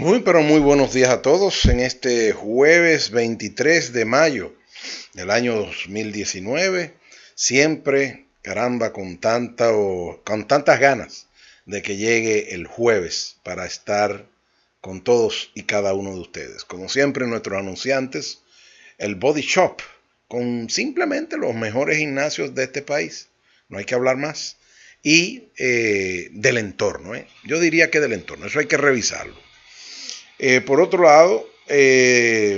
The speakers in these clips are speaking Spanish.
Muy, pero muy buenos días a todos en este jueves 23 de mayo del año 2019. Siempre, caramba, con tantas ganas de que llegue el jueves para estar con todos y cada uno de ustedes. Como siempre, nuestros anunciantes, el Body Shop, con simplemente los mejores gimnasios de este país. No hay que hablar más. Y del entorno. Yo diría que del entorno. Eso hay que revisarlo. Por otro lado,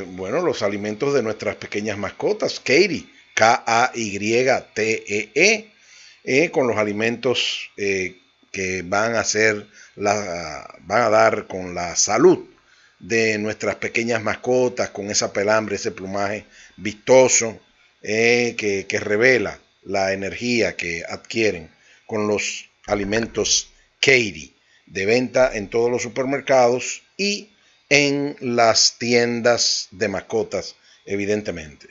bueno, los alimentos de nuestras pequeñas mascotas, Katie, Kaytee, con los alimentos que van a dar con la salud de nuestras pequeñas mascotas, con esa pelambre, ese plumaje vistoso que revela la energía que adquieren con los alimentos Katie, de venta en todos los supermercados y en las tiendas de mascotas, evidentemente.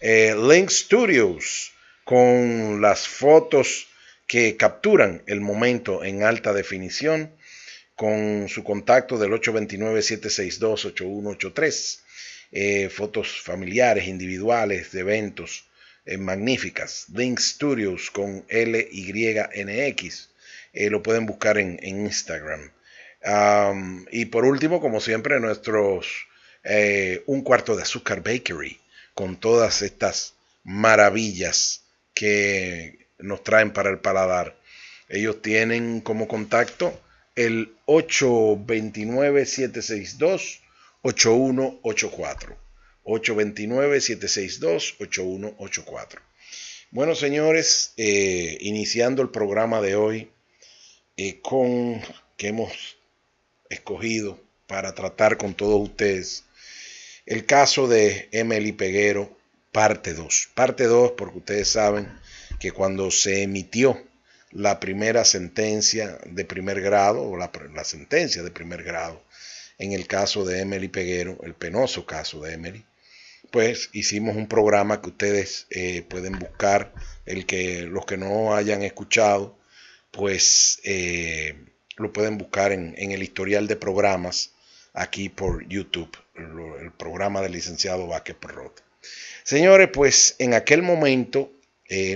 Link Studios, con las fotos que capturan el momento en alta definición, con su contacto del 829-762-8183. Fotos familiares, individuales, de eventos magníficas. Link Studios con LYNX. Lo pueden buscar en Instagram. Y por último, como siempre, un cuarto de azúcar bakery, con todas estas maravillas que nos traen para el paladar. Ellos tienen como contacto el 829-762-8184. 829-762-8184. Bueno, señores, iniciando el programa de hoy que hemos escogido para tratar con todos ustedes el caso de Emely Peguero, parte 2. Parte 2 porque ustedes saben que cuando se emitió la primera sentencia de primer grado, o la sentencia de primer grado, en el caso de Emely Peguero, el penoso caso de Emely, pues hicimos un programa que ustedes pueden buscar, los que no hayan escuchado, pues lo pueden buscar en el historial de programas aquí por YouTube, el programa del licenciado Vázquez Perrota. Señores, pues en aquel momento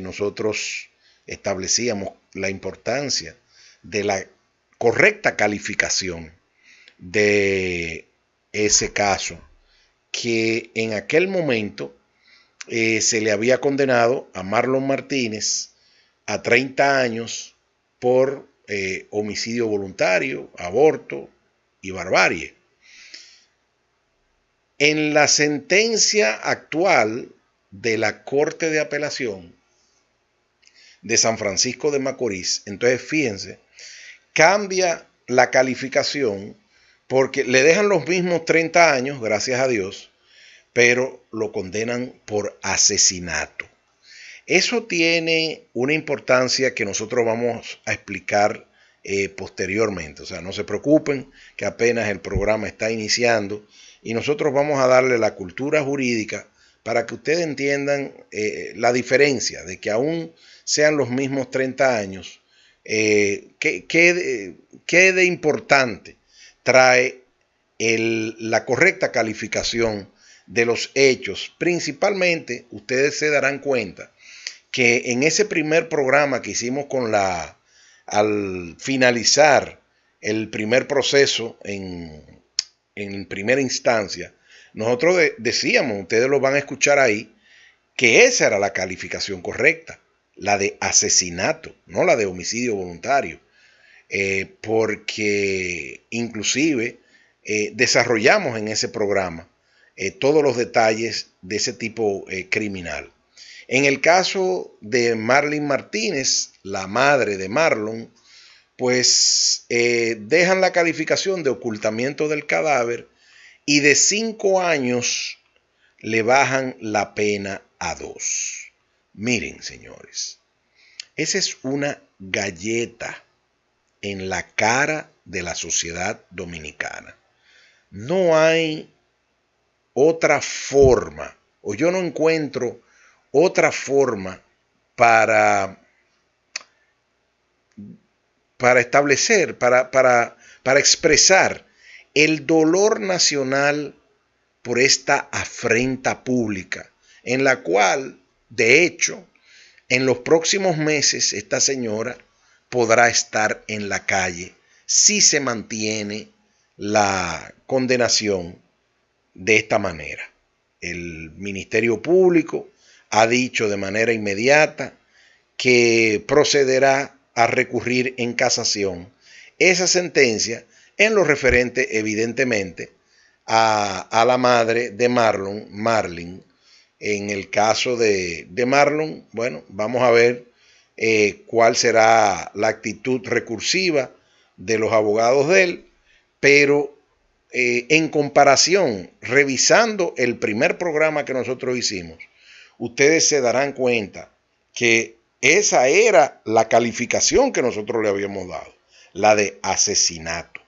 nosotros establecíamos la importancia de la correcta calificación de ese caso, que en aquel momento se le había condenado a Marlon Martínez a 30 años por homicidio voluntario, aborto y barbarie. En la sentencia actual de la Corte de Apelación de San Francisco de Macorís, entonces fíjense, cambia la calificación porque le dejan los mismos 30 años, gracias a Dios, pero lo condenan por asesinato. Eso tiene una importancia que nosotros vamos a explicar posteriormente. O sea, no se preocupen que apenas el programa está iniciando y nosotros vamos a darle la cultura jurídica para que ustedes entiendan la diferencia de que aún sean los mismos 30 años, ¿qué de importante trae la correcta calificación de los hechos? Principalmente, ustedes se darán cuenta que en ese primer programa que hicimos al finalizar el primer proceso en primera instancia, nosotros decíamos, ustedes lo van a escuchar ahí, que esa era la calificación correcta, la de asesinato, no la de homicidio voluntario, porque inclusive desarrollamos en ese programa todos los detalles de ese tipo criminal. En el caso de Marlene Martínez, la madre de Marlon, pues dejan la calificación de ocultamiento del cadáver y de 5 años le bajan la pena a 2. Miren, señores, esa es una galleta en la cara de la sociedad dominicana. No hay otra forma, o yo no encuentro otra forma para establecer, para expresar el dolor nacional por esta afrenta pública, en la cual, de hecho, en los próximos meses esta señora podrá estar en la calle si se mantiene la condenación de esta manera. El Ministerio Público ha dicho de manera inmediata que procederá a recurrir en casación esa sentencia en lo referente evidentemente a la madre de Marlene. En el caso de Marlon, bueno, vamos a ver cuál será la actitud recursiva de los abogados de él, pero en comparación, revisando el primer programa que nosotros hicimos, ustedes se darán cuenta que esa era la calificación que nosotros le habíamos dado, la de asesinato.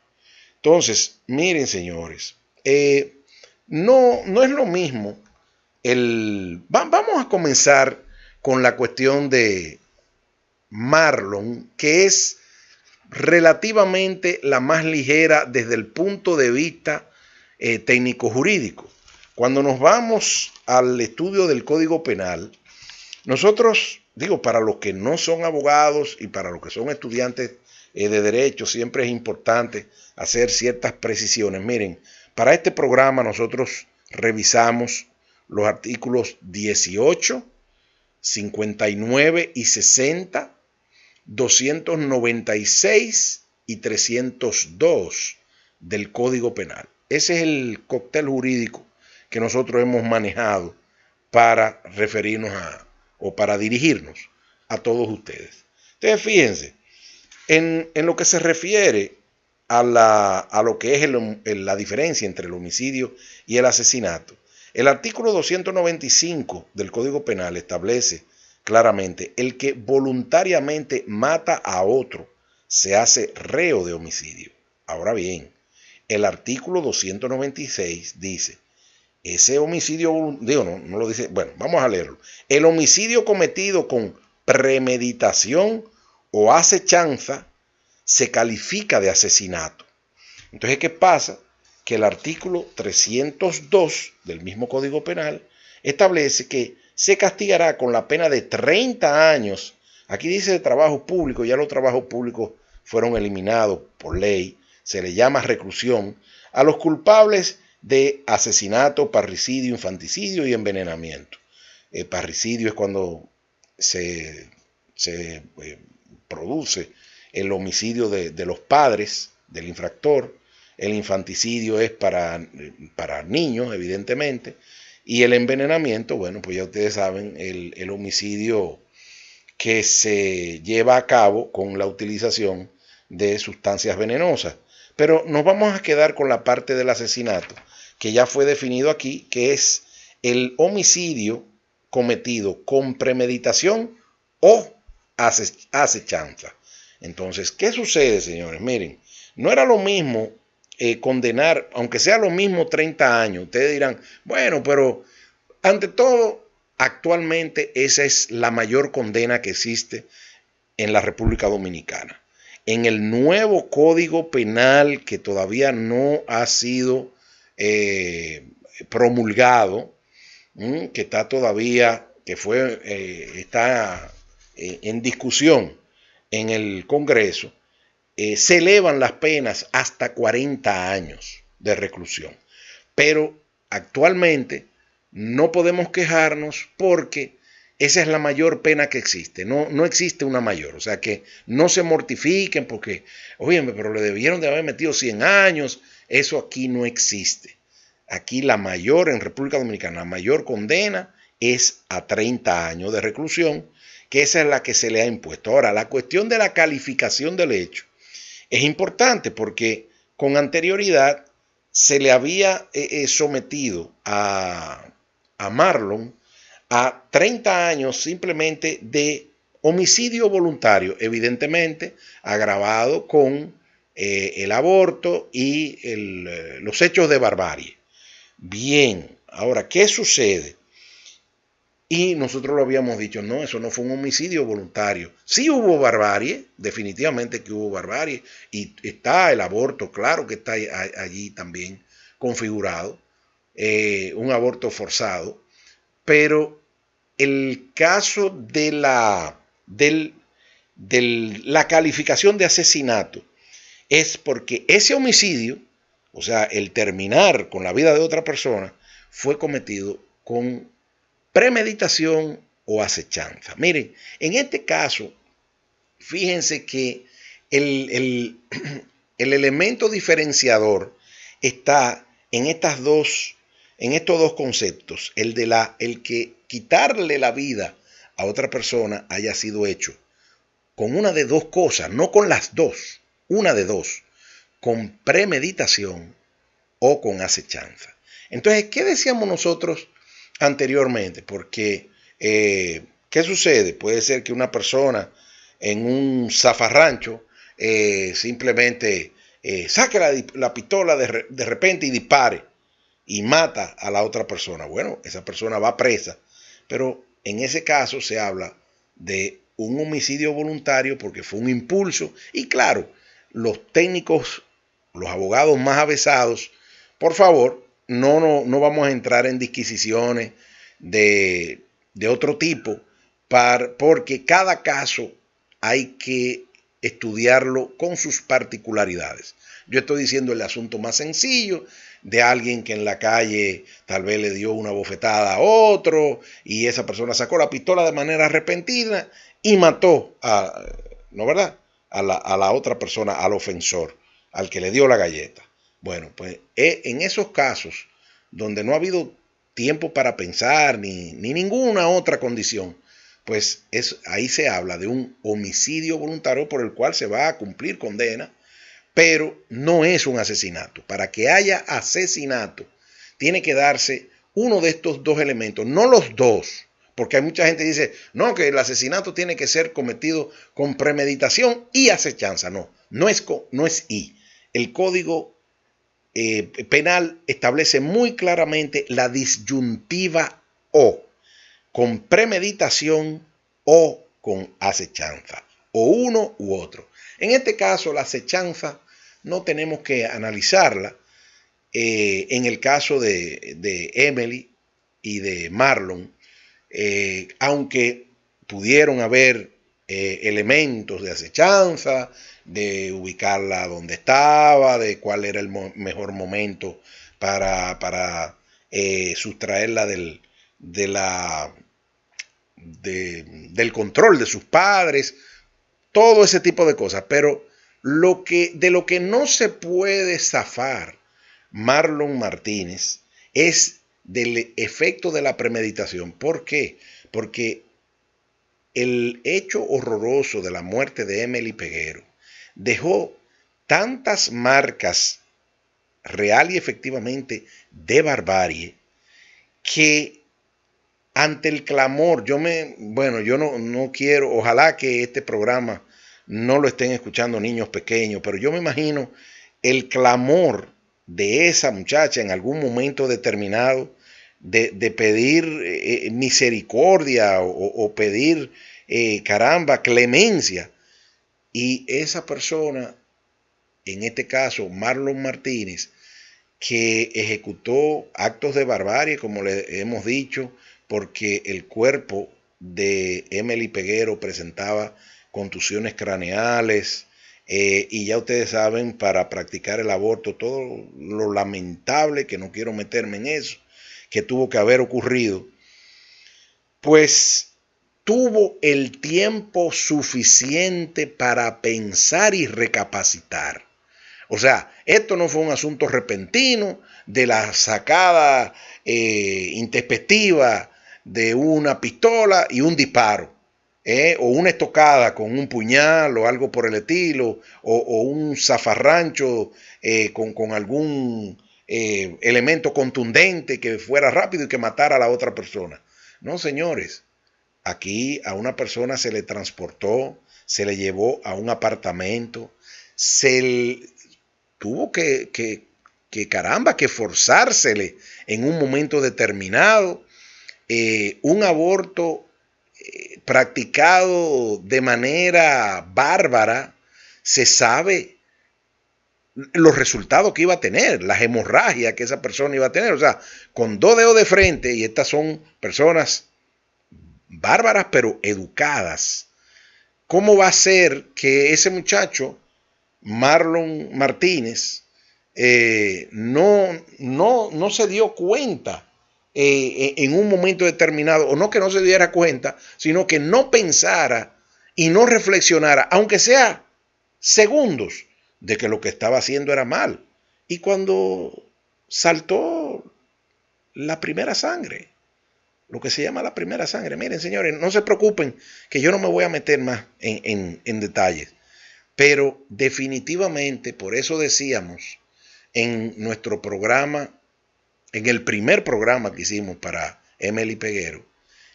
Entonces, miren señores, no es lo mismo vamos a comenzar con la cuestión de Marlon, que es relativamente la más ligera desde el punto de vista técnico-jurídico. Cuando nos vamos al estudio del Código Penal, nosotros, digo, para los que no son abogados y para los que son estudiantes de derecho, siempre es importante hacer ciertas precisiones. Miren, para este programa nosotros revisamos los artículos 18, 59 y 60, 296 y 302 del Código Penal. Ese es el cóctel jurídico que nosotros hemos manejado para referirnos o para dirigirnos a todos ustedes. Entonces, fíjense, en lo que se refiere a lo que es la diferencia entre el homicidio y el asesinato, el artículo 295 del Código Penal establece claramente: el que voluntariamente mata a otro se hace reo de homicidio. Ahora bien, el artículo 296 dice: ese homicidio, digo, no lo dice, bueno, vamos a leerlo. El homicidio cometido con premeditación o acechanza se califica de asesinato. Entonces, ¿qué pasa? Que el artículo 302 del mismo Código Penal establece que se castigará con la pena de 30 años. Aquí dice de trabajo público, ya los trabajos públicos fueron eliminados por ley, se le llama reclusión a los culpables de asesinato, parricidio, infanticidio y envenenamiento. Parricidio es cuando se produce el homicidio de los padres del infractor. El infanticidio es para niños, evidentemente. Y el envenenamiento, bueno, pues ya ustedes saben, el homicidio que se lleva a cabo con la utilización de sustancias venenosas. Pero nos vamos a quedar con la parte del asesinato, que ya fue definido aquí, que es el homicidio cometido con premeditación o acechanza. Entonces, ¿qué sucede, señores? Miren, no era lo mismo condenar, aunque sea lo mismo 30 años. Ustedes dirán, bueno, pero ante todo, actualmente esa es la mayor condena que existe en la República Dominicana. En el nuevo Código Penal, que todavía no ha sido promulgado, que está todavía, está en discusión en el Congreso, se elevan las penas hasta 40 años de reclusión. Pero actualmente no podemos quejarnos porque esa es la mayor pena que existe. No existe una mayor. O sea, que no se mortifiquen porque, oye, pero le debieron de haber metido 100 años. Eso aquí no existe. Aquí la mayor, en República Dominicana, la mayor condena es a 30 años de reclusión, que esa es la que se le ha impuesto. Ahora, la cuestión de la calificación del hecho es importante porque con anterioridad se le había sometido a Marlon a 30 años simplemente de homicidio voluntario, evidentemente agravado con el aborto y los hechos de barbarie. Bien, ahora, ¿qué sucede? Y nosotros lo habíamos dicho, no, eso no fue un homicidio voluntario. Sí hubo barbarie, definitivamente que hubo barbarie, y está el aborto, claro que está allí también configurado, un aborto forzado, pero el caso de la calificación de asesinato es porque ese homicidio, o sea, el terminar con la vida de otra persona, fue cometido con premeditación o acechanza. Miren, en este caso, fíjense que el, el elemento diferenciador está en estos dos conceptos, el que quitarle la vida a otra persona haya sido hecho con una de dos cosas, no con las dos, una de dos, con premeditación o con acechanza. Entonces, ¿qué decíamos nosotros anteriormente? Porque, ¿qué sucede? Puede ser que una persona en un zafarrancho simplemente saque la pistola de repente y dispare y mata a la otra persona. Bueno, esa persona va presa, pero en ese caso se habla de un homicidio voluntario porque fue un impulso y claro, los técnicos, los abogados más avesados, por favor, no vamos a entrar en disquisiciones de otro tipo porque cada caso hay que estudiarlo con sus particularidades. Yo estoy diciendo el asunto más sencillo de alguien que en la calle tal vez le dio una bofetada a otro y esa persona sacó la pistola de manera repentina y mató ¿no verdad? A la otra persona, al ofensor, al que le dio la galleta. Bueno, pues en esos casos donde no ha habido tiempo para pensar ni ninguna otra condición, pues ahí se habla de un homicidio voluntario por el cual se va a cumplir condena, pero no es un asesinato. Para que haya asesinato, tiene que darse uno de estos dos elementos, no los dos, porque hay mucha gente que dice, no, que el asesinato tiene que ser cometido con premeditación y acechanza. No es y. El Código Penal establece muy claramente la disyuntiva o, con premeditación o con acechanza, o uno u otro. En este caso, la acechanza no tenemos que analizarla. En el caso de Emily y de Marlon, aunque pudieron haber elementos de acechanza, de ubicarla donde estaba, de cuál era el mejor momento para sustraerla del control de sus padres, todo ese tipo de cosas. Pero de lo que no se puede zafar Marlon Martínez es del efecto de la premeditación. ¿Por qué? Porque el hecho horroroso de la muerte de Emily Peguero dejó tantas marcas real y efectivamente de barbarie que ante el clamor, yo no quiero, ojalá que este programa no lo estén escuchando niños pequeños, pero yo me imagino el clamor de esa muchacha en algún momento determinado de pedir misericordia o pedir, caramba, clemencia. Y esa persona, en este caso Marlon Martínez, que ejecutó actos de barbarie, como le hemos dicho, porque el cuerpo de Emily Peguero presentaba contusiones craneales, y ya ustedes saben, para practicar el aborto, todo lo lamentable, que no quiero meterme en eso, que tuvo que haber ocurrido, pues tuvo el tiempo suficiente para pensar y recapacitar. O sea, esto no fue un asunto repentino de la sacada intempestiva de una pistola y un disparo, o una estocada con un puñal o algo por el estilo, o un zafarrancho con algún elemento contundente que fuera rápido y que matara a la otra persona. No, señores, aquí a una persona se le transportó, se le llevó a un apartamento, tuvo que forzársele en un momento determinado, un aborto practicado de manera bárbara, se sabe los resultados que iba a tener, las hemorragias que esa persona iba a tener. O sea, con 2 dedos de frente, y estas son personas bárbaras pero educadas. ¿Cómo va a ser que ese muchacho, Marlon Martínez, no se dio cuenta en un momento determinado, o no que no se diera cuenta, sino que no pensara y no reflexionara, aunque sea segundos, de que lo que estaba haciendo era mal? Y cuando saltó la primera sangre, lo que se llama la primera sangre, miren señores, no se preocupen que yo no me voy a meter más en detalles, pero definitivamente por eso decíamos en nuestro programa, en el primer programa que hicimos para Emely Peguero,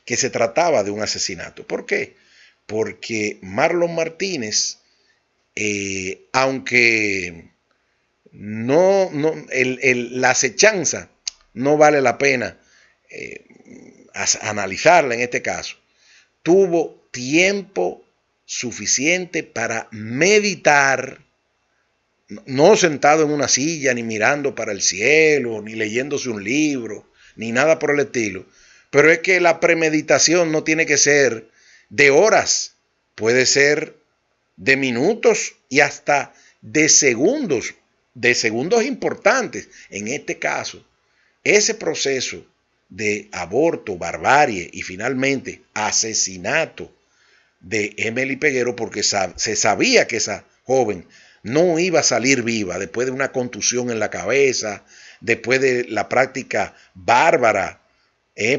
que se trataba de un asesinato. ¿Por qué? Porque Marlon Martínez, aunque la acechanza no vale la pena analizarla en este caso, tuvo tiempo suficiente para meditar, no sentado en una silla, ni mirando para el cielo, ni leyéndose un libro, ni nada por el estilo. Pero es que la premeditación no tiene que ser de horas, puede ser de minutos y hasta de segundos importantes. En este caso, ese proceso de aborto, barbarie y finalmente asesinato de Emely Peguero, porque se sabía que esa joven no iba a salir viva después de una contusión en la cabeza, después de la práctica bárbara,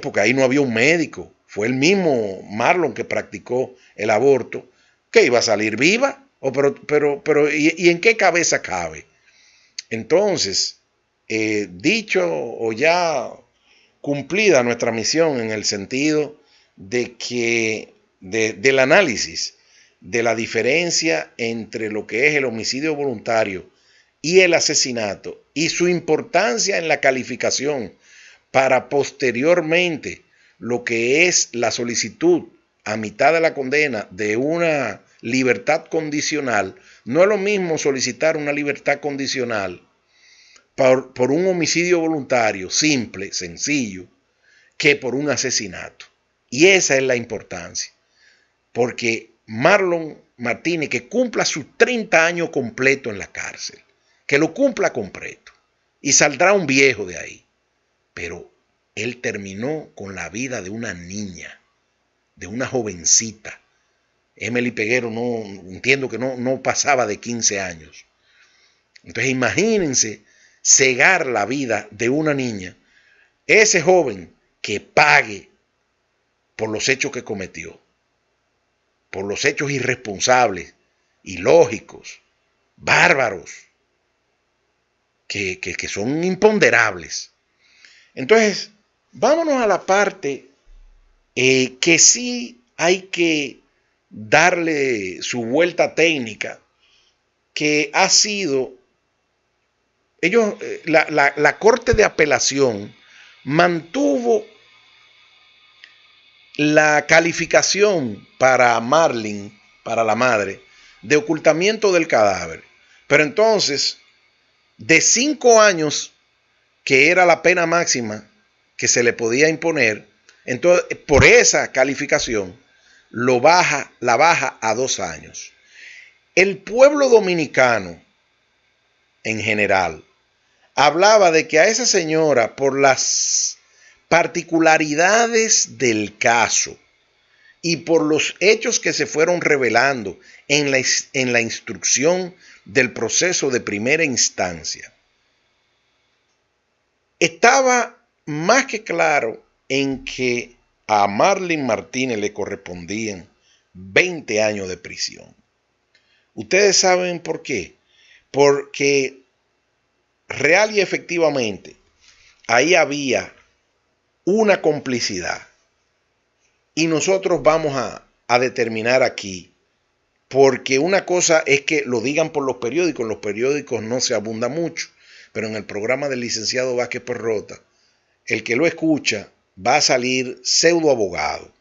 porque ahí no había un médico, fue el mismo Marlon que practicó el aborto, que iba a salir viva. ¿Y en qué cabeza cabe? Entonces, dicho o ya cumplida nuestra misión en el sentido de que del análisis de la diferencia entre lo que es el homicidio voluntario y el asesinato y su importancia en la calificación para posteriormente lo que es la solicitud a mitad de la condena de una libertad condicional. No es lo mismo solicitar una libertad condicional por un homicidio voluntario simple, sencillo, que por un asesinato. Y esa es la importancia, porque Marlon Martínez, que cumpla sus 30 años completo en la cárcel, que lo cumpla completo, y saldrá un viejo de ahí, pero él terminó con la vida de una niña, de una jovencita. Emely Peguero entiendo que no pasaba de 15 años. Entonces imagínense cegar la vida de una niña, ese joven que pague por los hechos que cometió, por los hechos irresponsables, ilógicos, bárbaros, que son imponderables. Entonces, vámonos a la parte que sí hay que darle su vuelta técnica, que ha sido, la Corte de Apelación mantuvo la calificación para Marlene, para la madre, de ocultamiento del cadáver. Pero entonces, de 5 años, que era la pena máxima que se le podía imponer, entonces por esa calificación la baja a 2 años. El pueblo dominicano en general hablaba de que a esa señora, por las particularidades del caso y por los hechos que se fueron revelando en la instrucción del proceso de primera instancia, estaba más que claro en que a Marlene Martínez le correspondían 20 años de prisión. ¿Ustedes saben por qué? Porque real y efectivamente ahí había una complicidad. Y nosotros vamos a determinar aquí, porque una cosa es que lo digan por los periódicos no se abunda mucho, pero en el programa del licenciado Vázquez Perrota, el que lo escucha va a salir pseudo abogado.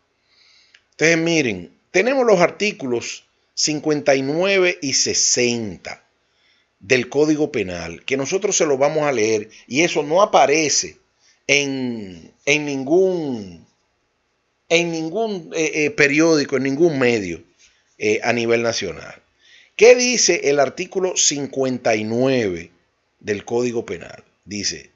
Entonces miren, tenemos los artículos 59 y 60 del Código Penal, que nosotros se los vamos a leer, y eso no aparece en ningún periódico, en ningún medio a nivel nacional. ¿Qué dice el artículo 59 del Código Penal? Dice: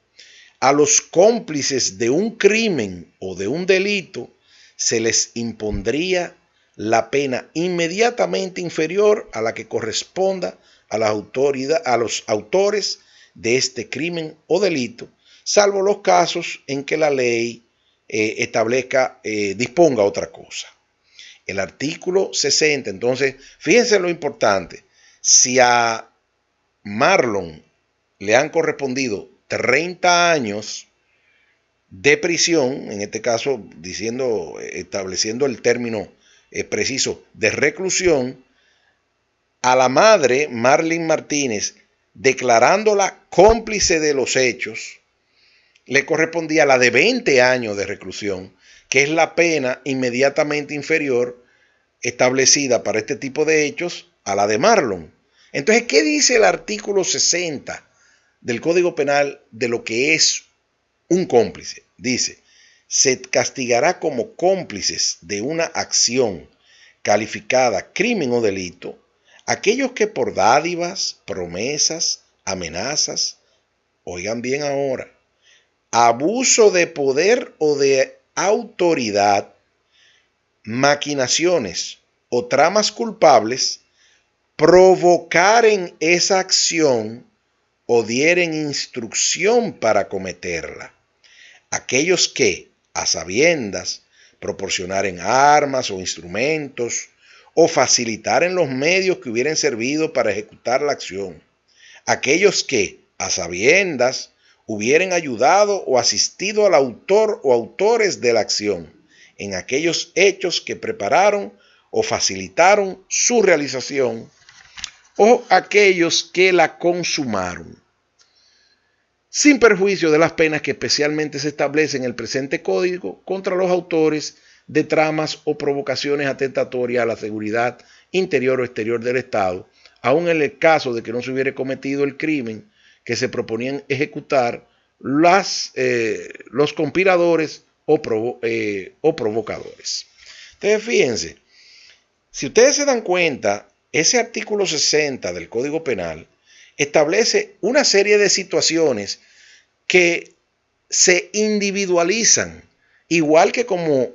a los cómplices de un crimen o de un delito se les impondría la pena inmediatamente inferior a la que corresponda a los autores de este crimen o delito, salvo los casos en que la ley disponga otra cosa. El artículo 60, entonces, fíjense lo importante: si a Marlon le han correspondido 30 años de prisión, en este caso estableciendo el término preciso de reclusión, a la madre, Marlene Martínez, declarándola cómplice de los hechos, le correspondía la de 20 años de reclusión, que es la pena inmediatamente inferior establecida para este tipo de hechos a la de Marlon. Entonces, ¿qué dice el artículo 60 del Código Penal de lo que es un cómplice? Dice: se castigará como cómplices de una acción calificada crimen o delito aquellos que por dádivas, promesas, amenazas, oigan bien ahora, abuso de poder o de autoridad, maquinaciones o tramas culpables, provocaren esa acción o dieren instrucción para cometerla. Aquellos que, a sabiendas, proporcionaren armas o instrumentos o facilitaren los medios que hubieran servido para ejecutar la acción. Aquellos que, a sabiendas, hubieran ayudado o asistido al autor o autores de la acción en aquellos hechos que prepararon o facilitaron su realización, o aquellos que la consumaron, sin perjuicio de las penas que especialmente se establecen en el presente código contra los autores de tramas o provocaciones atentatorias a la seguridad interior o exterior del Estado, aun en el caso de que no se hubiera cometido el crimen que se proponían ejecutar los conspiradores o provocadores. Entonces, fíjense, si ustedes se dan cuenta, ese artículo 60 del Código Penal establece una serie de situaciones que se individualizan, igual que como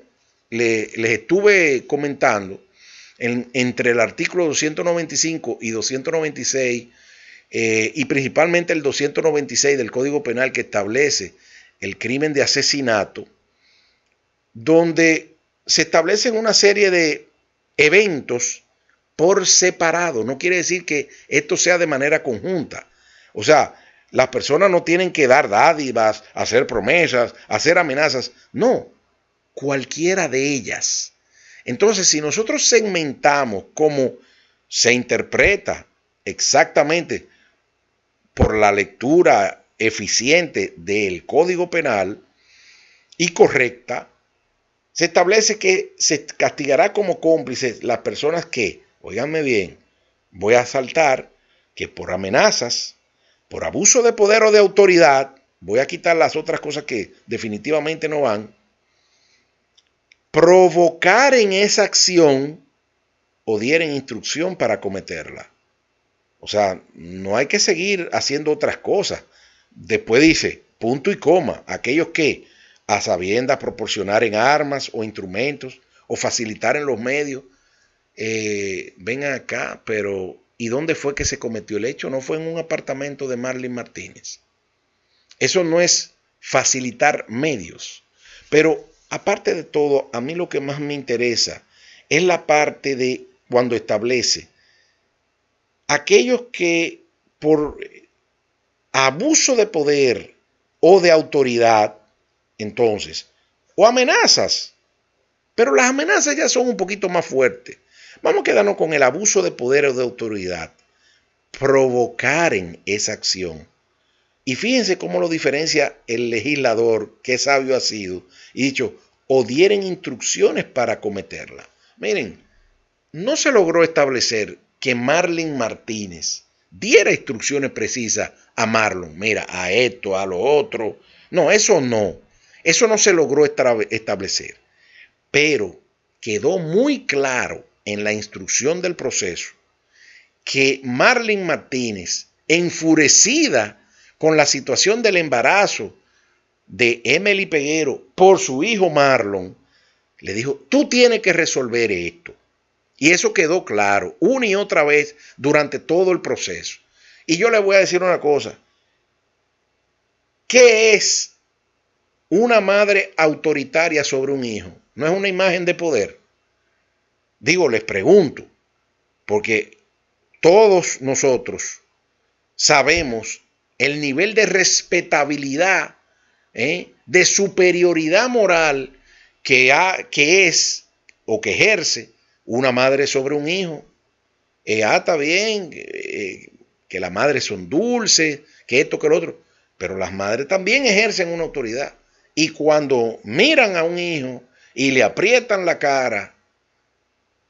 les estuve comentando, entre el artículo 295 y 296, y principalmente el 296 del Código Penal, que establece el crimen de asesinato, donde se establecen una serie de eventos por separado. No quiere decir que esto sea de manera conjunta. O sea, las personas no tienen que dar dádivas, hacer promesas, hacer amenazas. No, cualquiera de ellas. Entonces, si nosotros segmentamos cómo se interpreta exactamente por la lectura eficiente del Código Penal y correcta, se establece que se castigará como cómplices las personas que, óiganme bien, voy a saltar, que por amenazas, por abuso de poder o de autoridad, voy a quitar las otras cosas que definitivamente no van, provocar en esa acción o dieren instrucción para cometerla. O sea, no hay que seguir haciendo otras cosas. Después dice, punto y coma, aquellos que a sabiendas proporcionaren armas o instrumentos o facilitaren los medios. Vengan acá, pero ¿y dónde fue que se cometió el hecho? No fue en un apartamento de Marlene Martínez. Eso no es facilitar medios. Pero aparte de todo, a mí lo que más me interesa es la parte de cuando establece aquellos que por abuso de poder o de autoridad, entonces, o amenazas, pero las amenazas ya son un poquito más fuertes. Vamos a quedarnos con el abuso de poder o de autoridad, provocar en esa acción Y fíjense cómo lo diferencia el legislador, qué sabio ha sido, y dicho, o dieren instrucciones para cometerla. Miren, no se logró establecer que Marlene Martínez diera instrucciones precisas a Marlon, mira, a esto, a lo otro. No, eso no se logró establecer. Pero quedó muy claro en la instrucción del proceso que Marlene Martínez, enfurecida con la situación del embarazo de Emely Peguero por su hijo Marlon, le dijo, tú tienes que resolver esto. Y eso quedó claro una y otra vez durante todo el proceso. Y yo le voy a decir una cosa. ¿Qué es una madre autoritaria sobre un hijo? ¿No es una imagen de poder? Digo, les pregunto, porque todos nosotros sabemos el nivel de respetabilidad, de superioridad moral que es o que ejerce una madre sobre un hijo. Está bien que las madres son dulces, que esto, que lo otro, pero las madres también ejercen una autoridad. Y cuando miran a un hijo y le aprietan la cara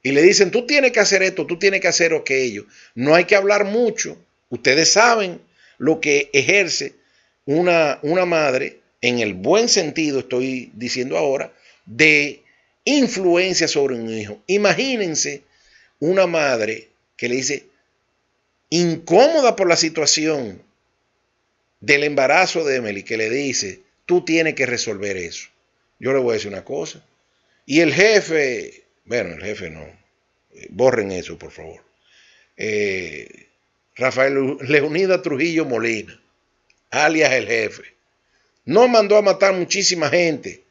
y le dicen, tú tienes que hacer esto, tú tienes que hacer aquello, no hay que hablar mucho. Ustedes saben lo que ejerce una madre, en el buen sentido estoy diciendo ahora, de influencia sobre un hijo. Imagínense una madre que le dice, incómoda por la situación del embarazo de Emely, que le dice, tú tienes que resolver eso. Yo le voy a decir una cosa. Y el jefe, bueno, el jefe no, borren eso, por favor. Rafael Leonidas Trujillo Molina, alias el jefe, no mandó a matar muchísima gente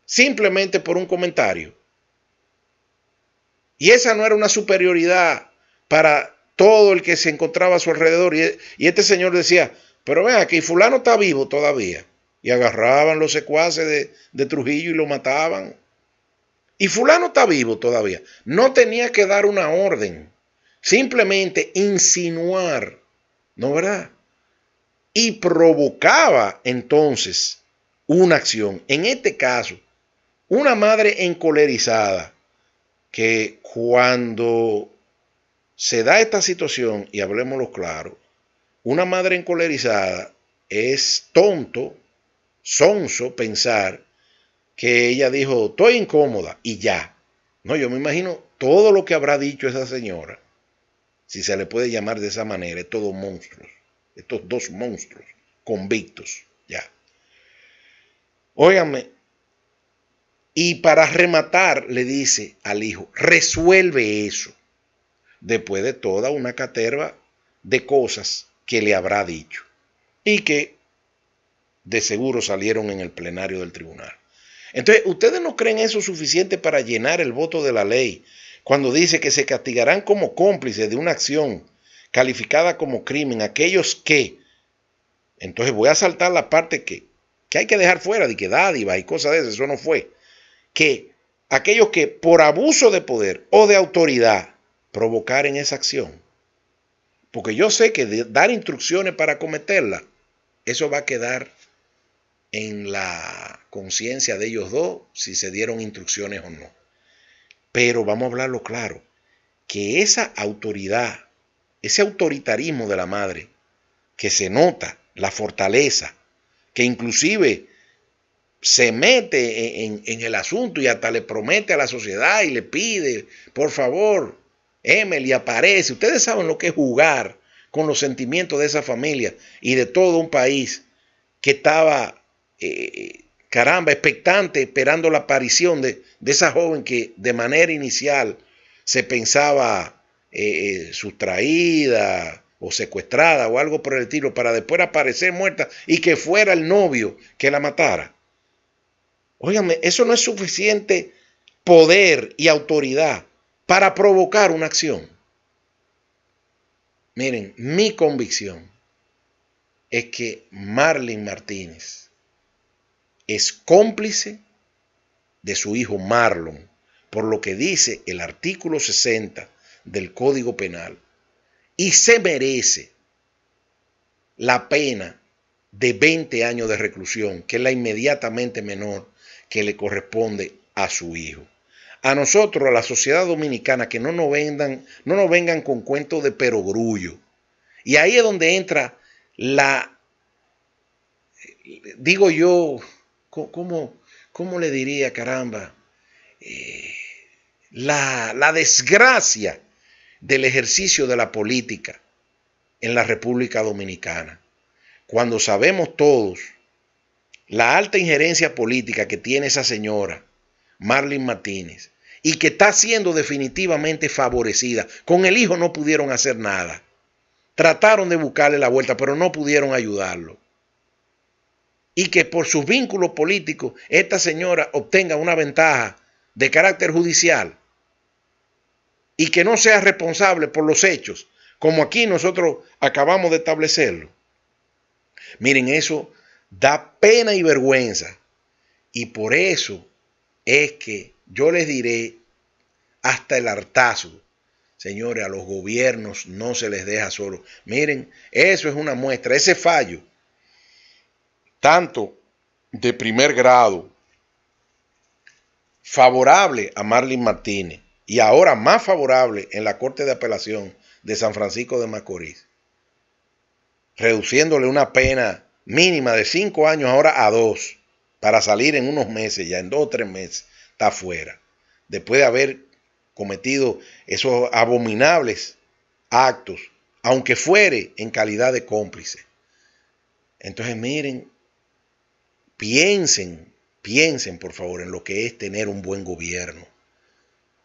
simplemente por un comentario. Y esa no era una superioridad para todo el que se encontraba a su alrededor. Y este señor decía, pero ven aquí, fulano está vivo todavía. Y agarraban los secuaces de Trujillo y lo mataban. Y fulano está vivo todavía. No tenía que dar una orden. Simplemente insinuar, ¿no verdad? Y provocaba entonces una acción. En este caso, una madre encolerizada que cuando se da esta situación, y hablemoslo claro, una madre encolerizada es tonto, sonso pensar que ella dijo, estoy incómoda y ya. No, yo me imagino todo lo que habrá dicho esa señora, si se le puede llamar de esa manera, estos dos monstruos, estos dos monstruos convictos, ya. Óigame, y para rematar le dice al hijo, resuelve eso, después de toda una caterva de cosas que le habrá dicho y que de seguro salieron en el plenario del tribunal. Entonces, ¿ustedes no creen eso suficiente para llenar el voto de la ley cuando dice que se castigarán como cómplices de una acción calificada como crimen aquellos que, entonces voy a saltar la parte que hay que dejar fuera, de que dádiva y cosas de eso no fue, que aquellos que por abuso de poder o de autoridad provocaren esa acción? Porque yo sé que dar instrucciones para cometerla, eso va a quedar en la conciencia de ellos dos si se dieron instrucciones o no. Pero vamos a hablarlo claro, que esa autoridad, ese autoritarismo de la madre, que se nota, la fortaleza, que inclusive se mete en el asunto y hasta le promete a la sociedad y le pide, por favor, Emely aparece. Ustedes saben lo que es jugar con los sentimientos de esa familia y de todo un país que estaba, caramba, expectante, esperando la aparición de esa joven que de manera inicial se pensaba sustraída o secuestrada o algo por el estilo, para después aparecer muerta y que fuera el novio que la matara. Óigame, eso no es suficiente poder y autoridad para provocar una acción. Miren, mi convicción es que Marlene Martínez es cómplice de su hijo Marlon, por lo que dice el artículo 60 del Código Penal, y se merece la pena de 20 años de reclusión, que es la inmediatamente menor que le corresponde a su hijo. A nosotros, a la sociedad dominicana, que no nos vengan con cuentos de perogrullo. Y ahí es donde entra digo yo, ¿cómo le diría, caramba? La desgracia del ejercicio de la política en la República Dominicana. Cuando sabemos todos la alta injerencia política que tiene esa señora, Marlene Martínez, y que está siendo definitivamente favorecida. Con el hijo no pudieron hacer nada. Trataron de buscarle la vuelta, pero no pudieron ayudarlo. Y que por sus vínculos políticos esta señora obtenga una ventaja de carácter judicial y que no sea responsable por los hechos, como aquí nosotros acabamos de establecerlo. Miren, eso da pena y vergüenza. Y por eso es que yo les diré hasta el hartazgo, señores, a los gobiernos no se les deja solo. Miren, eso es una muestra, ese fallo, tanto de primer grado, favorable a Marlene Martínez y ahora más favorable en la Corte de Apelación de San Francisco de Macorís, reduciéndole una pena mínima de 5 años ahora a 2, para salir en unos meses, ya en 2 o 3 meses, está fuera, después de haber cometido esos abominables actos, aunque fuere en calidad de cómplice. Entonces miren, piensen por favor en lo que es tener un buen gobierno.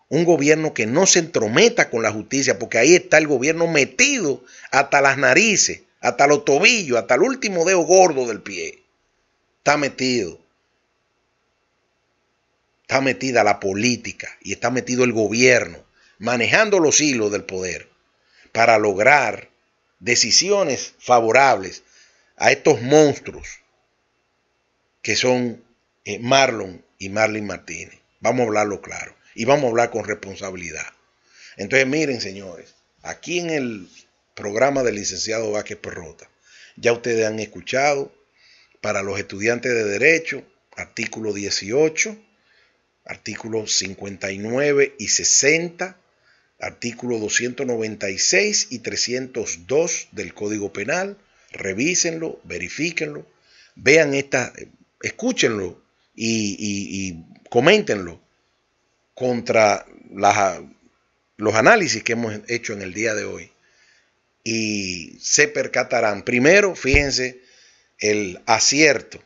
Un gobierno que no se entrometa con la justicia, porque ahí está el gobierno metido hasta las narices, hasta los tobillos, hasta el último dedo gordo del pie. Está metido. Está metida la política y está metido el gobierno, manejando los hilos del poder para lograr decisiones favorables a estos monstruos que son Marlon y Marlene Martínez. Vamos a hablarlo claro y vamos a hablar con responsabilidad. Entonces miren, señores, aquí en el programa del licenciado Vázquez Perrota, ya ustedes han escuchado para los estudiantes de Derecho, artículo 18, artículos 59 y 60, artículos 296 y 302 del Código Penal. Revísenlo, verifíquenlo, vean escúchenlo y coméntenlo contra los análisis que hemos hecho en el día de hoy. Y se percatarán, primero, fíjense el acierto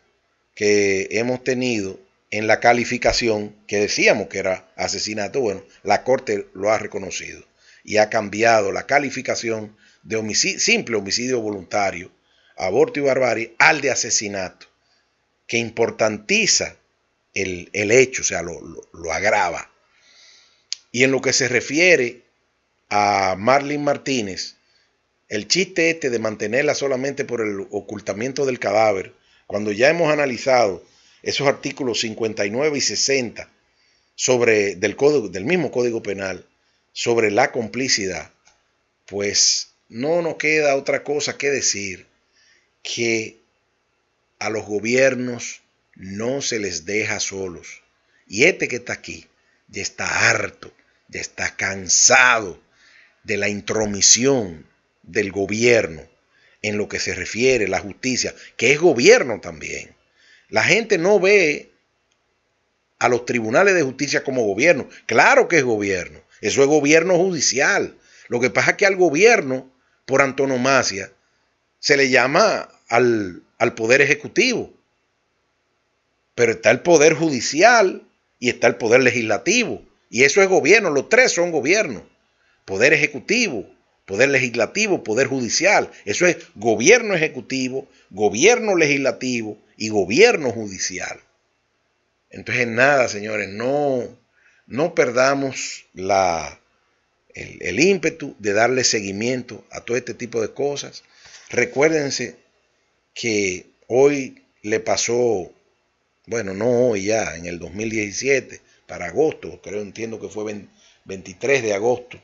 que hemos tenido en la calificación que decíamos que era asesinato. Bueno, la Corte lo ha reconocido y ha cambiado la calificación de simple homicidio voluntario, aborto y barbarie al de asesinato, que importantiza el hecho, o sea, lo agrava. Y en lo que se refiere a Marlene Martínez, el chiste este de mantenerla solamente por el ocultamiento del cadáver, cuando ya hemos analizado esos artículos 59 y 60 del mismo Código Penal sobre la complicidad, pues no nos queda otra cosa que decir que a los gobiernos no se les deja solos. Y este que está aquí ya está harto, ya está cansado de la intromisión del gobierno en lo que se refiere a la justicia, que es gobierno también. La gente no ve a los tribunales de justicia como gobierno. Claro que es gobierno. Eso es gobierno judicial. Lo que pasa es que al gobierno, por antonomasia, se le llama al poder ejecutivo. Pero está el poder judicial y está el poder legislativo. Y eso es gobierno. Los tres son gobierno. Poder ejecutivo, poder legislativo, poder judicial. Eso es gobierno ejecutivo, gobierno legislativo y gobierno judicial. Entonces nada, señores, no perdamos el ímpetu de darle seguimiento a todo este tipo de cosas. Recuérdense que hoy le pasó, bueno, no hoy ya, en el 2017, para agosto, entiendo que fue 23 de agosto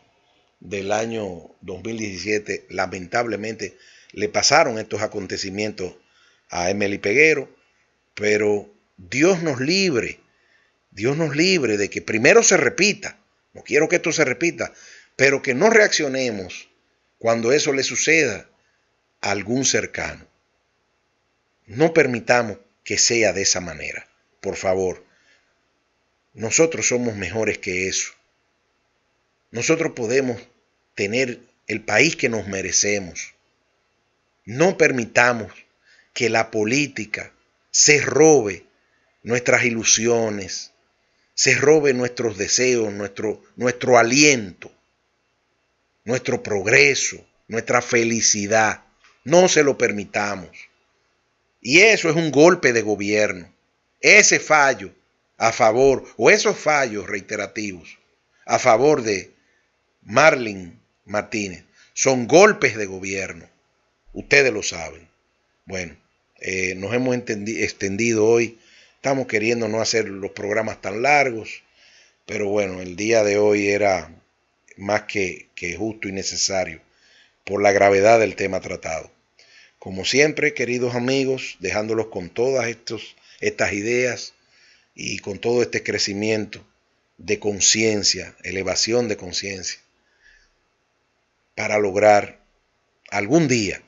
del año 2017, lamentablemente le pasaron estos acontecimientos a Emely Peguero, pero Dios nos libre de que primero se repita. No quiero que esto se repita, pero que no reaccionemos cuando eso le suceda a algún cercano. No permitamos que sea de esa manera, por favor. Nosotros somos mejores que eso. Nosotros podemos tener el país que nos merecemos. No permitamos que la política se robe nuestras ilusiones, se robe nuestros deseos, nuestro aliento, nuestro progreso, nuestra felicidad. No se lo permitamos. Y eso es un golpe de gobierno. Ese fallo a favor, o esos fallos reiterativos a favor de Marlene Martínez, son golpes de gobierno. Ustedes lo saben. Bueno, nos hemos extendido hoy. Estamos queriendo no hacer los programas tan largos, pero bueno, el día de hoy era más que justo y necesario por la gravedad del tema tratado. Como siempre, queridos amigos, dejándolos con todas estas ideas y con todo este crecimiento de conciencia, elevación de conciencia, para lograr algún día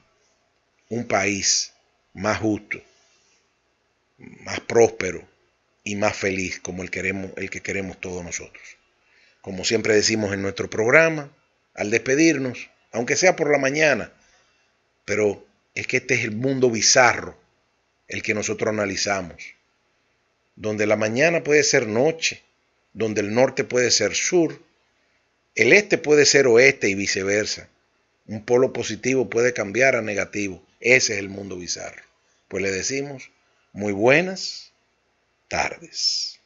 un país más justo, más próspero y más feliz como el que queremos todos nosotros. Como siempre decimos en nuestro programa, al despedirnos, aunque sea por la mañana, pero es que este es el mundo bizarro el que nosotros analizamos, donde la mañana puede ser noche, donde el norte puede ser sur, el este puede ser oeste y viceversa. Un polo positivo puede cambiar a negativo. Ese es el mundo bizarro. Pues le decimos muy buenas tardes.